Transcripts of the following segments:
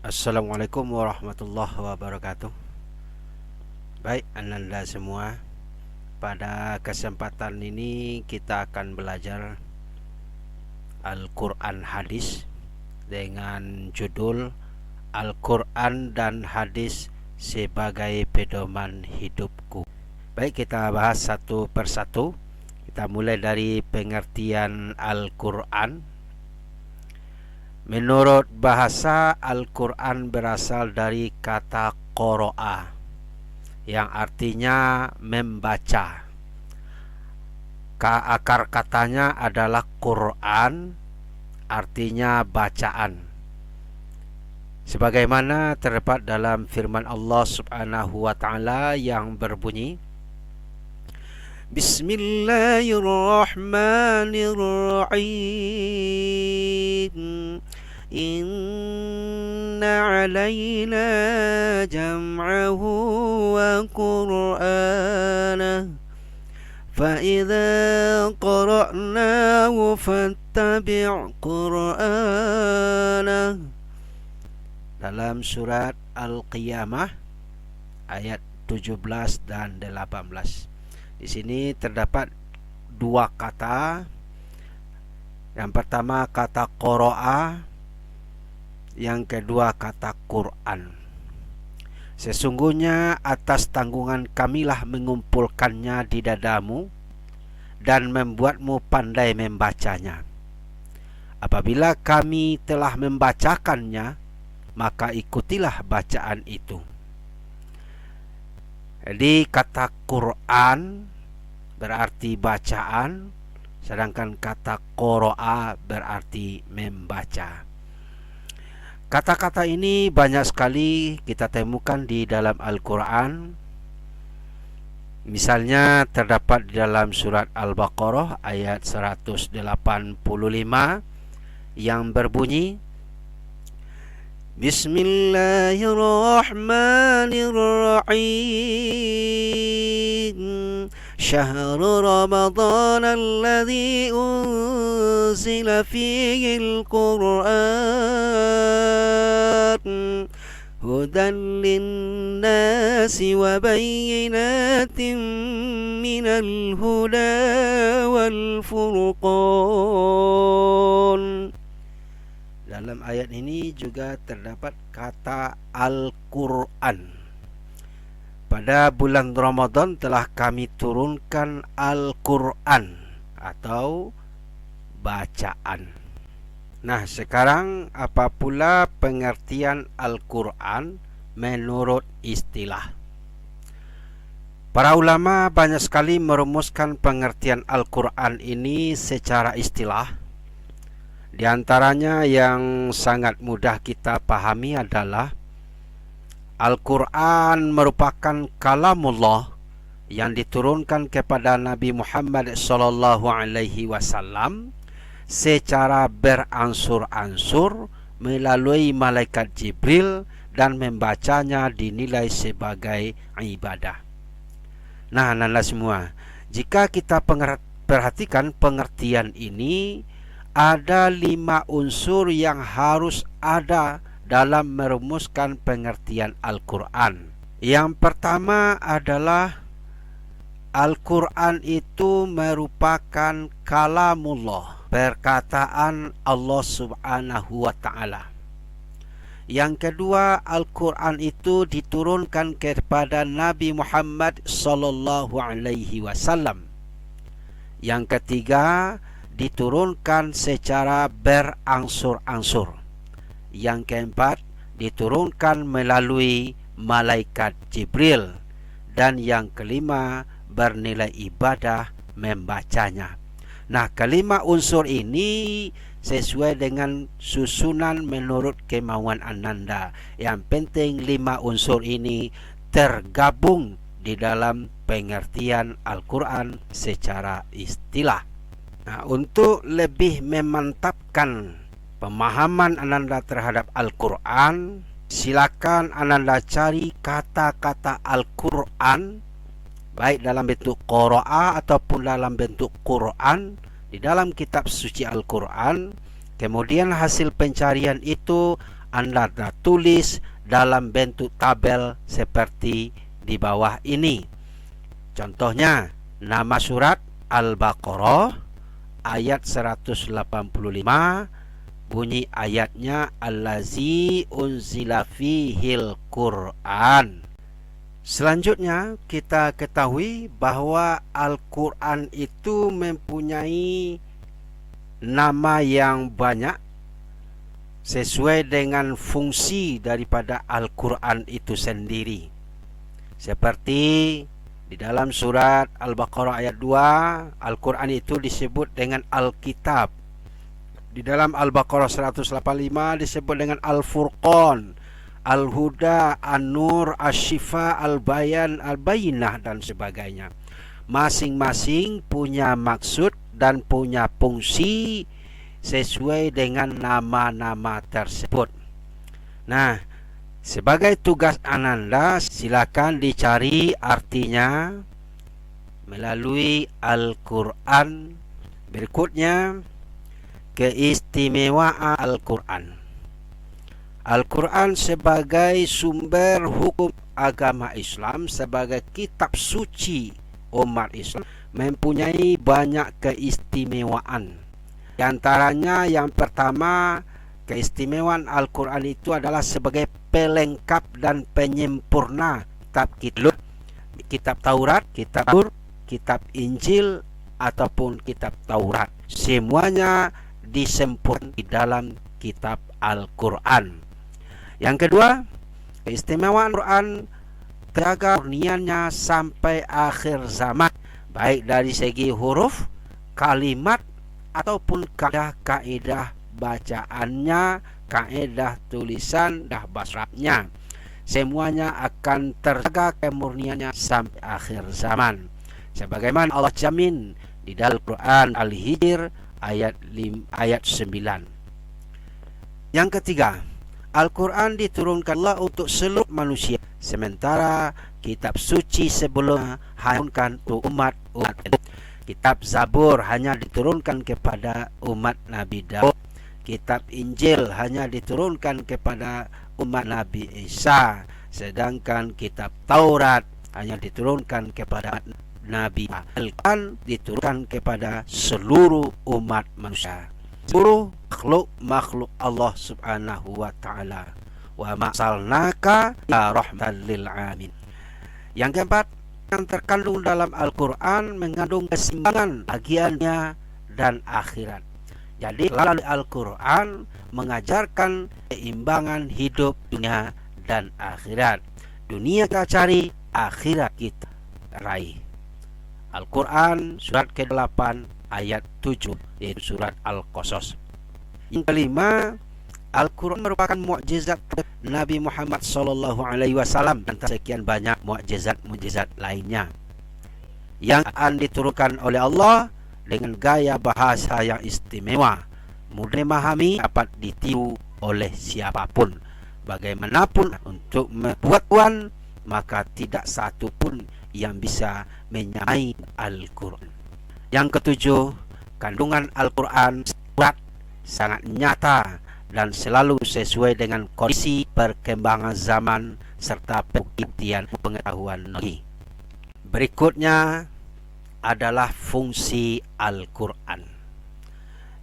Assalamualaikum warahmatullahi wabarakatuh. Baik, Ananda semua, pada kesempatan ini kita akan belajar Al-Quran Hadis dengan judul Al-Quran dan Hadis sebagai pedoman hidupku. Baik, kita bahas satu persatu. Kita mulai dari pengertian Al-Quran. Menurut bahasa, Al-Quran berasal dari kata qoro'a, yang artinya membaca. Akar katanya adalah Quran, artinya bacaan. Sebagaimana terdapat dalam firman Allah Subhanahu wa ta'ala yang berbunyi, Bismillahirrahmanirrahim. Inna alayna jam'ahu wa qur'anah fa'idha qara'nahu fattabi' qur'anah. Dalam surat Al-Qiyamah ayat 17 dan 18. Di sini terdapat dua kata. Yang pertama kata qoro'a, yang kedua kata Quran. Sesungguhnya atas tanggungan kamilah mengumpulkannya di dadamu dan membuatmu pandai membacanya. Apabila kami telah membacakannya, maka ikutilah bacaan itu. Jadi kata Quran berarti bacaan, sedangkan kata qoro'a berarti membaca. Kata-kata ini banyak sekali kita temukan di dalam Al-Quran. Misalnya terdapat di dalam surat Al-Baqarah ayat 185 yang berbunyi, Bismillahirrahmanirrahim. Syahrul Ramadan alladhi unzila fihi al-Qur'an hudan linnasi wa bayyinatin minal huda wal furqan. Dalam ayat ini juga terdapat kata Al-Quran. Pada bulan Ramadan telah kami turunkan Al-Quran atau bacaan. Nah, sekarang apa pula pengertian Al-Quran menurut istilah? Para ulama banyak sekali merumuskan pengertian Al-Quran ini secara istilah. Di antaranya yang sangat mudah kita pahami adalah Al-Quran merupakan kalamullah yang diturunkan kepada Nabi Muhammad SAW secara beransur-ansur melalui malaikat Jibril, dan membacanya dinilai sebagai ibadah. Nah, anak-anak semua, jika kita perhatikan pengertian ini, ada 5 unsur yang harus ada dalam merumuskan pengertian Al-Quran. Yang pertama adalah Al-Quran itu merupakan kalamullah, perkataan Allah Subhanahu wa ta'ala. Yang kedua, Al-Quran itu diturunkan kepada Nabi Muhammad SAW. Yang ketiga, diturunkan secara berangsur-angsur. Yang keempat, diturunkan melalui malaikat Jibril. Dan yang kelima, bernilai ibadah membacanya. Nah, kelima unsur ini sesuai dengan susunan menurut kemauan Ananda. Yang penting 5 unsur ini tergabung di dalam pengertian Al-Quran secara istilah. Nah, untuk lebih memantapkan pemahaman Ananda terhadap Al-Quran, silakan Ananda cari kata-kata Al-Quran, baik dalam bentuk qoro'a ataupun dalam bentuk Quran, di dalam kitab suci Al-Quran. Kemudian hasil pencarian itu Anda tulis dalam bentuk tabel seperti di bawah ini. Contohnya, nama surat Al-Baqarah ayat 185, bunyi ayatnya allazi unzila fihil Qur'an. Selanjutnya kita ketahui bahwa Al-Quran itu mempunyai nama yang banyak sesuai dengan fungsi daripada Al-Quran itu sendiri. Seperti di dalam surat Al-Baqarah ayat 2, Al-Quran itu disebut dengan Al-Kitab. Di dalam Al-Baqarah 185 disebut dengan Al-Furqan, Al-Huda, An-Nur, Asy-Syifa, Al-Bayan, Al-Bayyinah dan sebagainya. Masing-masing punya maksud dan punya fungsi sesuai dengan nama-nama tersebut. Nah, sebagai tugas Ananda, silakan dicari artinya melalui Al-Quran. Berikutnya, keistimewaan Al-Quran. Al-Quran sebagai sumber hukum agama Islam, sebagai kitab suci umat Islam, mempunyai banyak keistimewaan. Di antaranya yang pertama, keistimewaan Al-Quran itu adalah sebagai pelengkap dan penyempurna kitab Taurat, kitab Zabur, kitab Injil ataupun kitab Taurat. Semuanya disempurnakan di dalam kitab Al-Quran. Yang kedua, keistimewaan Quran terjaga murniannya sampai akhir zaman, baik dari segi huruf, kalimat ataupun kaidah bacaannya, kaidah tulisan, dah basrabnya. Semuanya akan terjaga kemurniannya sampai akhir zaman. Sebagaimana Allah jamin di dalam Quran Al-Hijr ayat 9. Yang ketiga, Al-Quran diturunkan Allah untuk seluruh manusia, sementara kitab suci sebelumnya hanya untuk umat. Kitab Zabur hanya diturunkan kepada umat Nabi Daud. Kitab Injil hanya diturunkan kepada umat Nabi Isa, sedangkan kitab Taurat hanya diturunkan kepada Nabi. Al-Quran diturunkan kepada seluruh umat manusia, seluruh makhluk Allah subhanahu wa ta'ala. Wa ma'salnaka ya rahmatan lil alamin. Yang keempat, yang terkandung dalam Al-Quran mengandung keseimbangan bagiannya dan akhirat. Jadi melalui Al-Quran mengajarkan keseimbangan hidup dunia dan akhirat. Dunia kita cari, akhirat kita raih. Al-Quran surat ke-8 ayat 7, yaitu surat Al-Qasas. Yang kelima, Al-Quran merupakan mukjizat Nabi Muhammad SAW dan sekian banyak mukjizat lainnya yang akan diturunkan oleh Allah dengan gaya bahasa yang istimewa, mudah memahami, dapat ditiru oleh siapapun. Bagaimanapun untuk membuat tuan, maka tidak satu pun yang bisa menyamai Al-Quran. Yang ketujuh, kandungan Al-Quran sangat nyata dan selalu sesuai dengan kondisi perkembangan zaman serta penelitian pengetahuan lagi. Berikutnya adalah fungsi Al-Quran.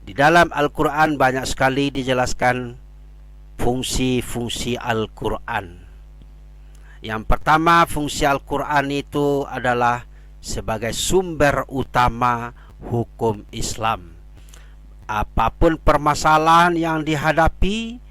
Di dalam Al-Quran banyak sekali dijelaskan fungsi-fungsi Al-Quran. Yang pertama, fungsi Al-Quran itu adalah sebagai sumber utama hukum Islam. Apapun permasalahan yang dihadapi,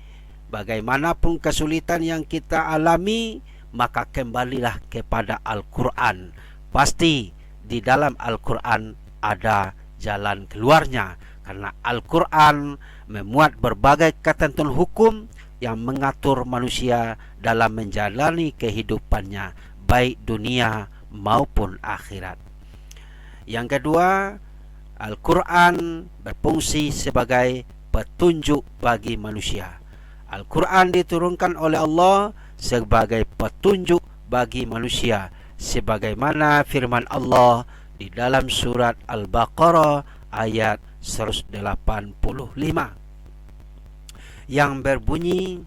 bagaimanapun kesulitan yang kita alami, maka kembalilah kepada Al-Quran. Pasti di dalam Al-Quran ada jalan keluarnya, karena Al-Quran memuat berbagai ketentuan hukum yang mengatur manusia dalam menjalani kehidupannya, baik dunia maupun akhirat. Yang kedua, Al-Quran berfungsi sebagai petunjuk bagi manusia. Al-Quran diturunkan oleh Allah sebagai petunjuk bagi manusia, sebagaimana firman Allah di dalam surat Al-Baqarah ayat 185 yang berbunyi,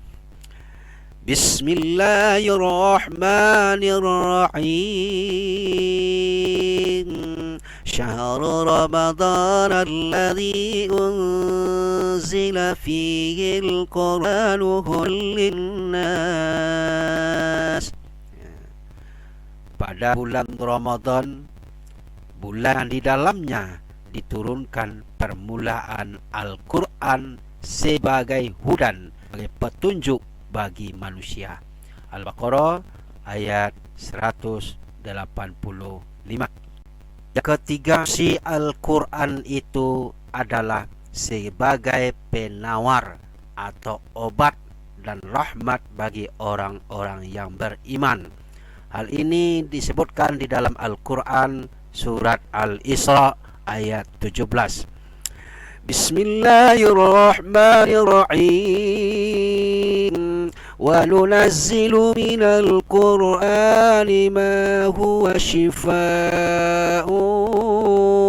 Bismillahirrahmanirrahim. Syahrul Ramadan alladzi unzila fihi al-Qur'anu linnas. Pada bulan Ramadan, bulan di dalamnya diturunkan permulaan Al-Quran sebagai hudan, sebagai petunjuk bagi manusia. Al-Baqarah ayat 185. Yang ketiga, si Al-Quran itu adalah sebagai penawar atau obat dan rahmat bagi orang-orang yang beriman. Hal ini disebutkan di dalam Al-Quran surat Al-Isra ayat 17. Bismillahirrahmanirrahim. Wa nunazzilu minal Qur'ani ma huwa shifaa'un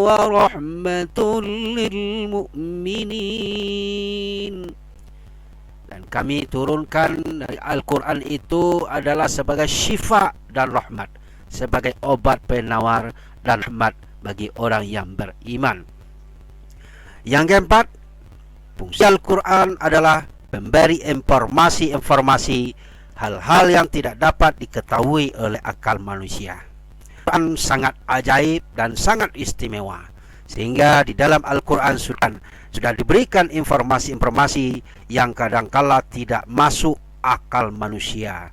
wa rahmatun lil mu'minin. Dan kami turunkan dari Al-Quran itu adalah sebagai syifa dan rahmat, sebagai obat penawar dan rahmat bagi orang yang beriman. Yang keempat, fungsi Al-Quran adalah memberi informasi-informasi hal-hal yang tidak dapat diketahui oleh akal manusia. Al-Quran sangat ajaib dan sangat istimewa, sehingga di dalam Al-Quran sudah diberikan informasi-informasi yang kadangkala tidak masuk akal manusia.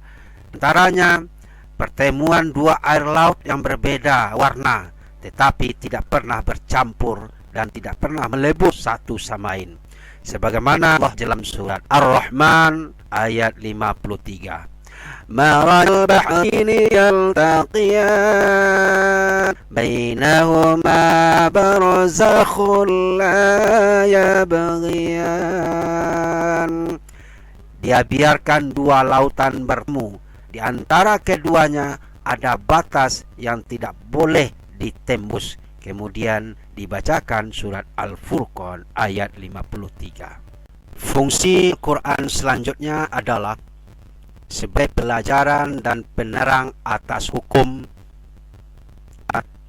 Antaranya pertemuan dua air laut yang berbeda warna, tetapi tidak pernah bercampur dan tidak pernah melebur satu sama lain. Sebagaimana Allah dalam surat Ar-Rahman ayat 53. Marajal bahraini yaltaqiyan bainahuma barzakhun la yabghiyan. Dia biarkan dua lautan bertemu, di antara keduanya ada batas yang tidak boleh ditembus. Kemudian dibacakan surat Al-Furqan ayat 53. Fungsi Quran selanjutnya adalah sebagai pelajaran dan penerang atas hukum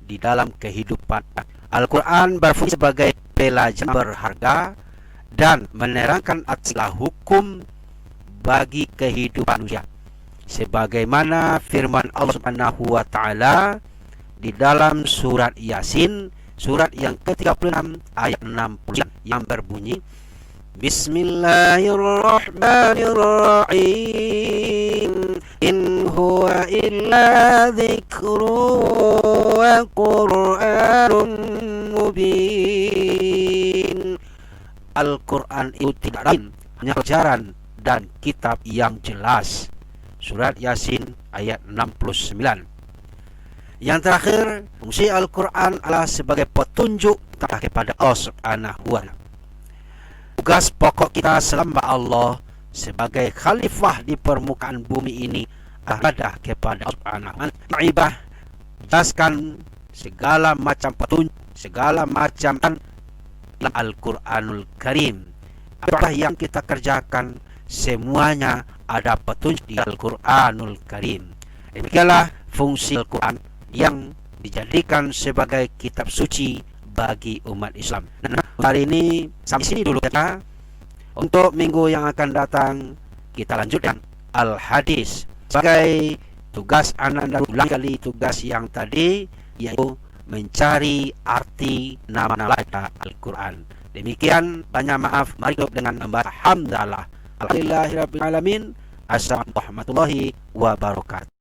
di dalam kehidupan. Al-Quran berfungsi sebagai pelajaran berharga dan menerangkan atas hukum bagi kehidupan manusia. Sebagaimana firman Allah Subhanahu wa taala di dalam surat Yasin, surat yang ke-36 ayat 60 yang berbunyi, Bismillahirrahmanirrahim. In huwa illa dzikru wa Qur'anun mubin. Al-Quran itu tidak lain hanya pelajaran dan kitab yang jelas. Surat Yasin ayat 69. Yang terakhir, fungsi Al-Quran adalah sebagai petunjuk kepada Allah Subhanahu wa ta'ala. Tugas pokok kita selama Allah sebagai khalifah di permukaan bumi ini adalah kepada Allah Subhanahu wa ta'ala. Ibadah, jelaskan segala macam petunjuk, segala macam Al-Quranul Karim. Apa yang kita kerjakan semuanya ada petunjuk di Al-Quranul Karim. Demikianlah fungsi Al-Quran yang dijadikan sebagai kitab suci bagi umat Islam. Nah, hari ini sampai sini dulu kita. Untuk minggu yang akan datang kita lanjutkan Al-Hadis sebagai tugas anak dan ulang kali tugas yang tadi, yaitu mencari arti nama-nama Al-Quran. Demikian, banyak maaf. Mari kita dengan membaca hamdalah. Alhamdulillahirabbil alamin. Assalamualaikum warahmatullahi wabarakatuh.